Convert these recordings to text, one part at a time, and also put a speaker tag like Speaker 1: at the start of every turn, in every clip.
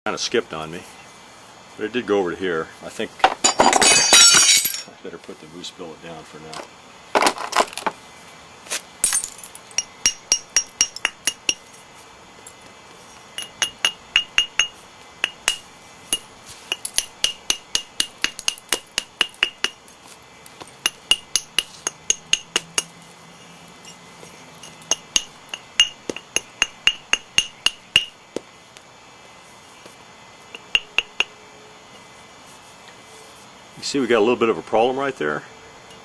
Speaker 1: kind of skipped on me, but it did go over to here. I think I better put the moose billet down for now. You see we got a little bit of a problem right there.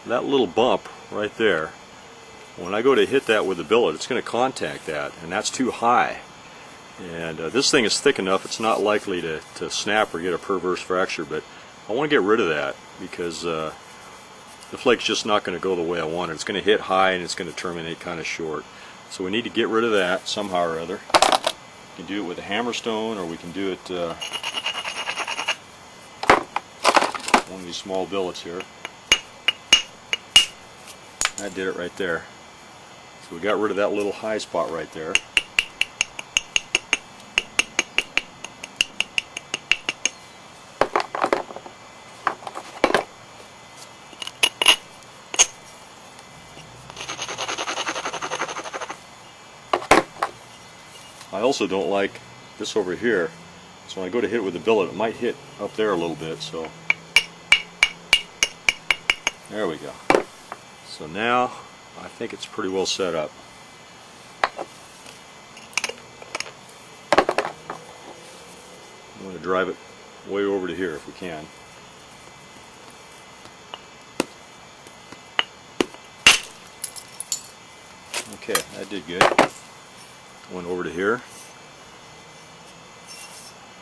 Speaker 1: That little bump right there, when I go to hit that with the billet, it's going to contact that, and that's too high. And this thing is thick enough, it's not likely to snap or get a perverse fracture, but I want to get rid of that because the flake's just not going to go the way I want it. It's going to hit high and it's going to terminate kind of short. So we need to get rid of that somehow or other. We can do it with a hammerstone, or we can do it one of these small billets here. That did it right there. So we got rid of that little high spot right there. I also don't like this over here, so when I go to hit it with the billet, it might hit up there a little bit. So there we go. So now I think it's pretty well set up. I'm going to drive it way over to here if we can. Okay, that did good. Went over to here.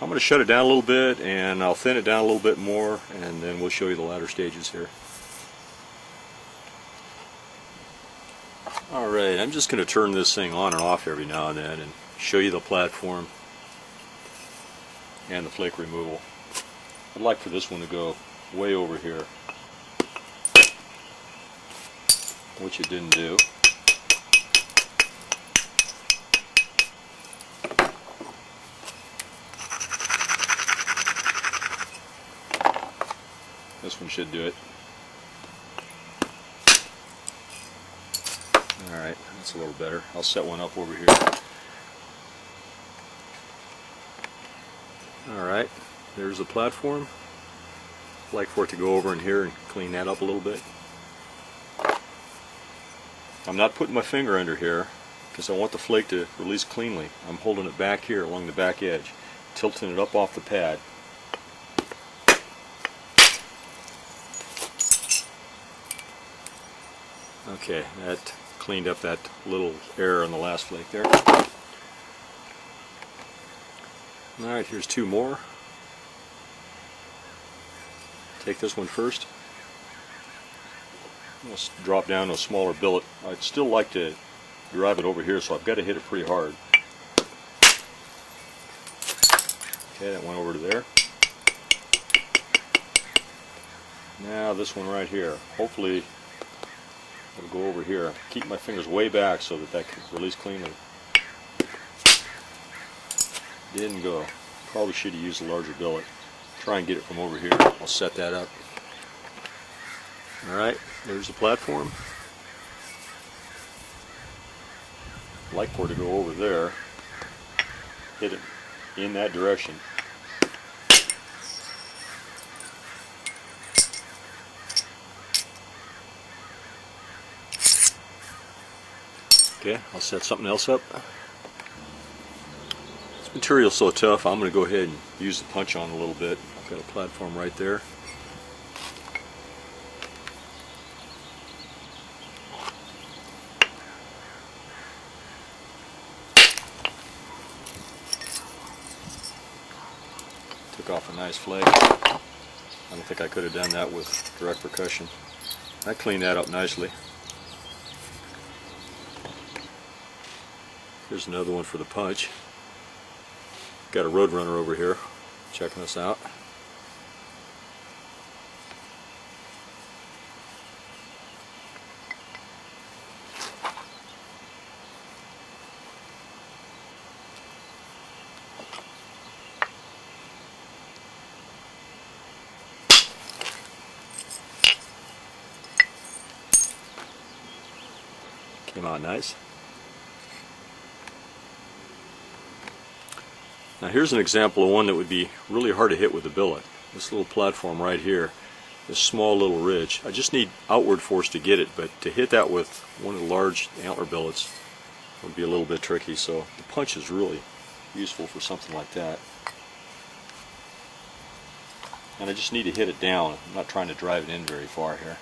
Speaker 1: I'm going to shut it down a little bit and I'll thin it down a little bit more, and then we'll show you the latter stages here. Alright, I'm just going to turn this thing on and off every now and then and show you the platform and the flake removal. I'd like for this one to go way over here, which it didn't do. This one should do it. Alright, that's a little better. I'll set one up over here. Alright, there's the platform. I'd like for it to go over in here and clean that up a little bit. I'm not putting my finger under here because I want the flake to release cleanly. I'm holding it back here along the back edge, tilting it up off the pad. Okay, that cleaned up that little error on the last flake there. Alright, here's two more. Take this one first. Let's drop down to a smaller billet. I'd still like to drive it over here, so I've got to hit it pretty hard. Okay, that went over to there. Now this one right here. Hopefully it'll go over here. Keep my fingers way back so that can release cleanly. Didn't go. Probably should have used a larger billet. Try and get it from over here. I'll set that up. Alright, there's the platform. I'd like for it to go over there. Hit it in that direction. Okay, I'll set something else up. This material's so tough, I'm going to go ahead and use the punch on a little bit. I've got a platform right there. Took off a nice flake. I don't think I could have done that with direct percussion. I cleaned that up nicely. Here's another one for the punch. Got a Roadrunner over here checking us out. Came out nice. Now here's an example of one that would be really hard to hit with a billet. This little platform right here, this small little ridge. I just need outward force to get it, but to hit that with one of the large antler billets would be a little bit tricky, so the punch is really useful for something like that. And I just need to hit it down. I'm not trying to drive it in very far here.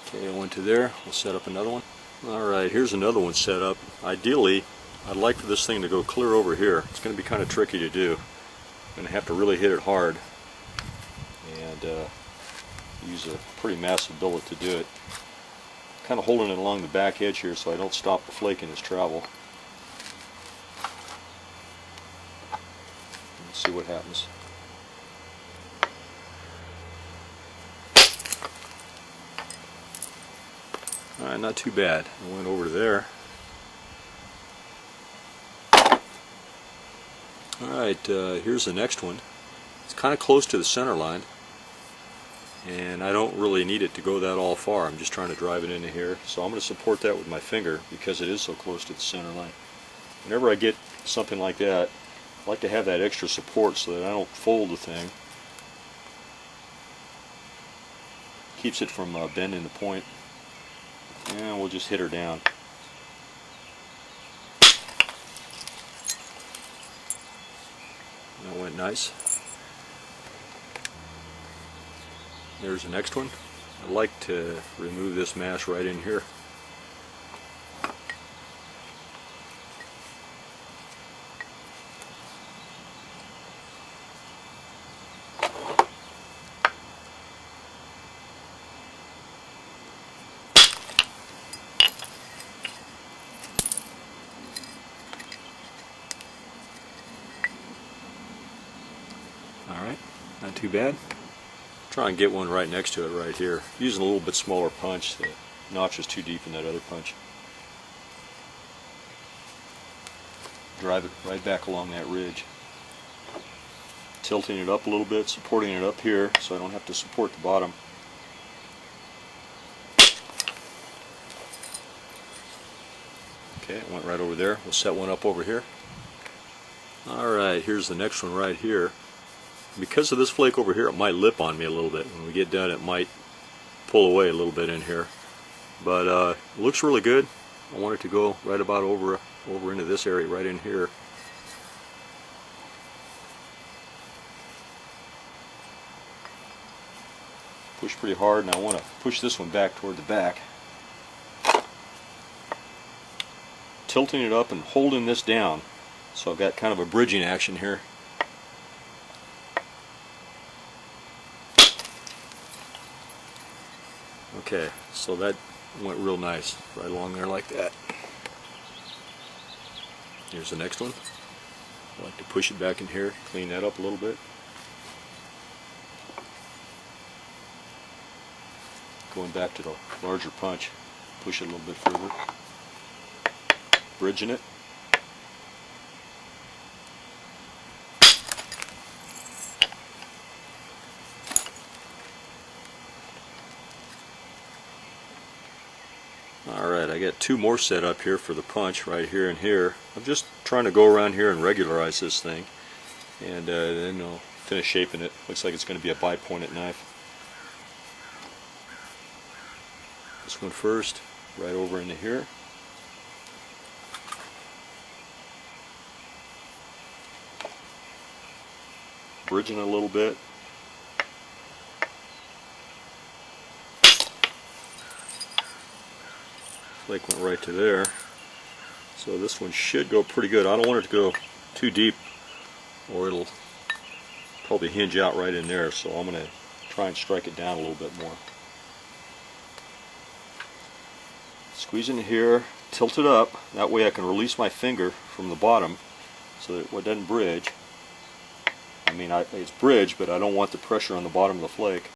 Speaker 1: Okay, I went to there. We'll set up another one. Alright, here's another one set up. Ideally, I'd like for this thing to go clear over here. It's going to be kind of tricky to do. I'm going to have to really hit it hard and use a pretty massive billet to do it. Kind of holding it along the back edge here so I don't stop the flake in its travel. Let's see what happens. Alright, not too bad. I went over to there. Alright, here's the next one. It's kind of close to the center line, and I don't really need it to go that all far. I'm just trying to drive it into here, so I'm going to support that with my finger because it is so close to the center line. Whenever I get something like that, I like to have that extra support so that I don't fold the thing. Keeps it from bending the point. And we'll just hit her down. That went nice. There's the next one. I like to remove this mass right in here. Alright, not too bad. Try and get one right next to it right here. Using a little bit smaller punch. The notch is too deep in that other punch. Drive it right back along that ridge. Tilting it up a little bit, supporting it up here so I don't have to support the bottom. Okay, it went right over there. We'll set one up over here. Alright, here's the next one right here. Because of this flake over here, it might lip on me a little bit. When we get done, it might pull away a little bit in here. But it looks really good. I want it to go right about over into this area, right in here. Push pretty hard, and I want to push this one back toward the back. Tilting it up and holding this down. So I've got kind of a bridging action here. Okay, so that went real nice, right along there like that. Here's the next one. I like to push it back in here, clean that up a little bit. Going back to the larger punch, push it a little bit further. Bridging it. Alright, I got two more set up here for the punch, right here and here. I'm just trying to go around here and regularize this thing, and then I'll finish shaping it. Looks like it's going to be a bi-pointed knife. This one first, right over into here. Bridging a little bit. Flake went right to there. So this one should go pretty good. I don't want it to go too deep or it'll probably hinge out right in there, so I'm going to try and strike it down a little bit more. Squeeze in here, tilt it up, that way I can release my finger from the bottom so that it doesn't bridge. I mean, it's bridged, but I don't want the pressure on the bottom of the flake.